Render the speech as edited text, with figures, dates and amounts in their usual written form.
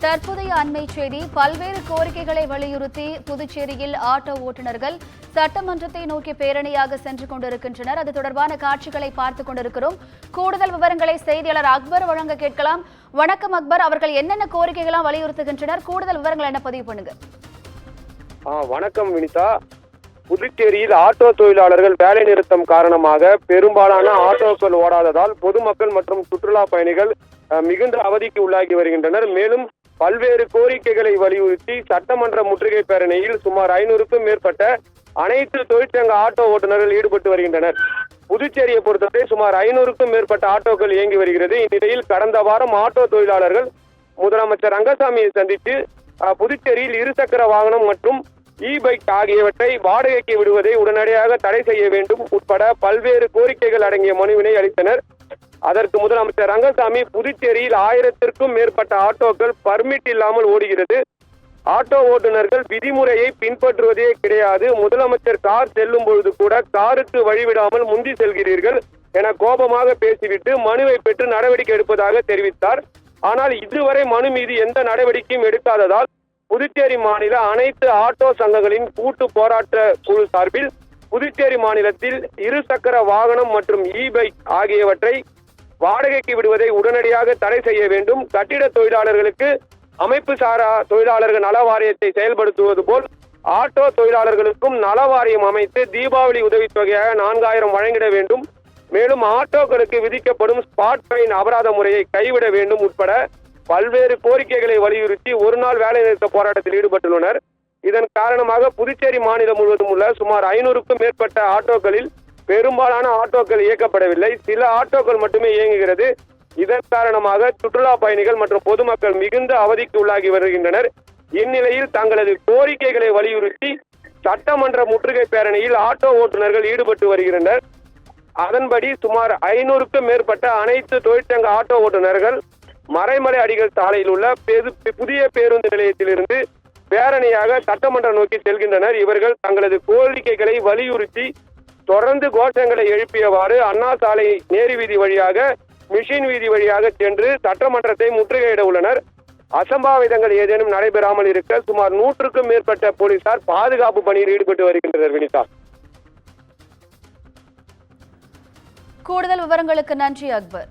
தற்போதைய அண்மை செய்தி. பல்வேறு கோரிக்கைகளை வலியுறுத்தி புதுச்சேரியில் ஆட்டோ ஓட்டுநர்கள் சட்டமன்றத்தை நோக்கி பேரணியாக சென்று கொண்டிருக்கின்றனர். அது தொடர்பான காட்சிகளை பார்த்துக் கொண்டிருக்கிறோம். கூடுதல் விவரங்களை செய்தியாளர் அக்பர் வழங்க கேட்கலாம். வணக்கம் அக்பர், அவர்கள் என்னென்ன கோரிக்கைகளாம் வலியுறுத்துகின்றனர்? கூடுதல் விவரங்கள் என்ன பதிவு பண்ணுங்க. வணக்கம் வினிதா. புதுச்சேரியில் ஆட்டோ தொழிலாளர்கள் வேலை நிறுத்தம் காரணமாக பெரும்பாலான ஆட்டோக்கள் ஓடாததால் பொதுமக்கள் மற்றும் சுற்றுலா பயணிகள் மிகுந்த அவதிக்கு உள்ளாகி வருகின்றனர். மேலும் பல்வேறு கோரிக்கைகளை வலியுறுத்தி சட்டமன்ற முற்றுகை பேரணியில் சுமார் 500க்கும் மேற்பட்ட அனைத்து தொழிற்சங்க ஆட்டோ ஓட்டுநர்கள் ஈடுபட்டு வருகின்றனர். புதுச்சேரியை பொறுத்தவரை சுமார் 500க்கும் மேற்பட்ட ஆட்டோக்கள் இயங்கி வருகிறது. இந்நிலையில் கடந்த வாரம் ஆட்டோ தொழிலாளர்கள் முதலமைச்சர் ரங்கசாமியை சந்தித்து புதுச்சேரியில் இருசக்கர வாகனம் மற்றும் பைக் ஆகியவற்றை வாடகைக்கு விடுவதை உடனடியாக தடை செய்ய வேண்டும் உட்பட பல்வேறு கோரிக்கைகள் அடங்கிய மனுவினை அளித்தனர். அதற்கு முதலமைச்சர் ரங்கசாமி புதுச்சேரியில் 1000க்கும் மேற்பட்ட ஆட்டோக்கள் பர்மிட் இல்லாமல் ஓடுகிறது, ஆட்டோ ஓட்டுநர்கள் விதிமுறையை பின்பற்றுவதே கிடையாது, முதலமைச்சர் கார் செல்லும் பொழுது கூட காருக்கு வழிவிடாமல் முந்தி செல்கிறீர்கள் என கோபமாக பேசிவிட்டு மனுவை பெற்று நடவடிக்கை எடுப்பதாக தெரிவித்தார். ஆனால் இதுவரை மனு மீது எந்த நடவடிக்கையும் எடுக்காததால் புதுச்சேரி மாநில அனைத்து ஆட்டோ சங்கங்களின் கூட்டு போராட்ட குழு சார்பில் புதுச்சேரி மாநிலத்தில் இருசக்கர வாகனம் மற்றும் பைக் ஆகியவற்றை வாடகைக்கு விடுவதை உடனடியாக தடை செய்ய வேண்டும், கட்டிட தொழிலாளர்களுக்கு அமைப்பு சாரா தொழிலாளர்கள் நல வாரியத்தை செயல்படுத்துவது போல் ஆட்டோ தொழிலாளர்களுக்கும் நல வாரியம் அமைத்து தீபாவளி உதவித்தொகையாக 4000 வழங்கிட வேண்டும், மேலும் ஆட்டோக்களுக்கு விதிக்கப்படும் ஸ்பாட் ஃபைன் அபராத முறையை கைவிட வேண்டும் உட்பட பல்வேறு கோரிக்கைகளை வலியுறுத்தி ஒரு நாள் வேலை நிறுத்த போராட்டத்தில் ஈடுபட்டுள்ளனர். இதன் காரணமாக புதுச்சேரி மாநிலம் முழுவதும் உள்ள சுமார் 500க்கும் மேற்பட்ட ஆட்டோக்களில் பெரும்பாலான ஆட்டோக்கள் இயக்கப்படவில்லை, சில ஆட்டோக்கள் மட்டுமே இயங்குகிறது. இதன் காரணமாக சுற்றுலா பயணிகள் மற்றும் பொதுமக்கள் மிகுந்த அவதிக்கு உள்ளாகி வருகின்றனர். இந்நிலையில் தங்களது கோரிக்கைகளை வலியுறுத்தி சட்டமன்ற முற்றுகை பேரணியில் ஆட்டோ ஓட்டுநர்கள் ஈடுபட்டு வருகின்றனர். அதன்படி சுமார் 500க்கும் மேற்பட்ட அனைத்து தொழிற்சங்க ஆட்டோ ஓட்டுநர்கள் மறைமலை அடிகள் சாலையில் உள்ள புதிய பேருந்து நிலையத்திலிருந்து பேரணியாக சட்டமன்றம் நோக்கி செல்கின்றனர். இவர்கள் தங்களது கோரிக்கைகளை வலியுறுத்தி தொடர்ந்து கோஷங்களை எழுப்பியவாறு அண்ணா சாலை நேரு வீதி வழியாக மிஷின் வீதி வழியாக சென்று சட்டமன்றத்தை முற்றுகையிட உள்ளனர். அசம்பாவிதங்கள் ஏதேனும் நடைபெறாமல் இருக்க சுமார் 100க்கும் மேற்பட்ட போலீசார் பாதுகாப்பு பணியில் ஈடுபட்டு வருகின்றனர். வினிதா, கூடுதல் விவரங்களுக்கு நன்றி அக்பர்.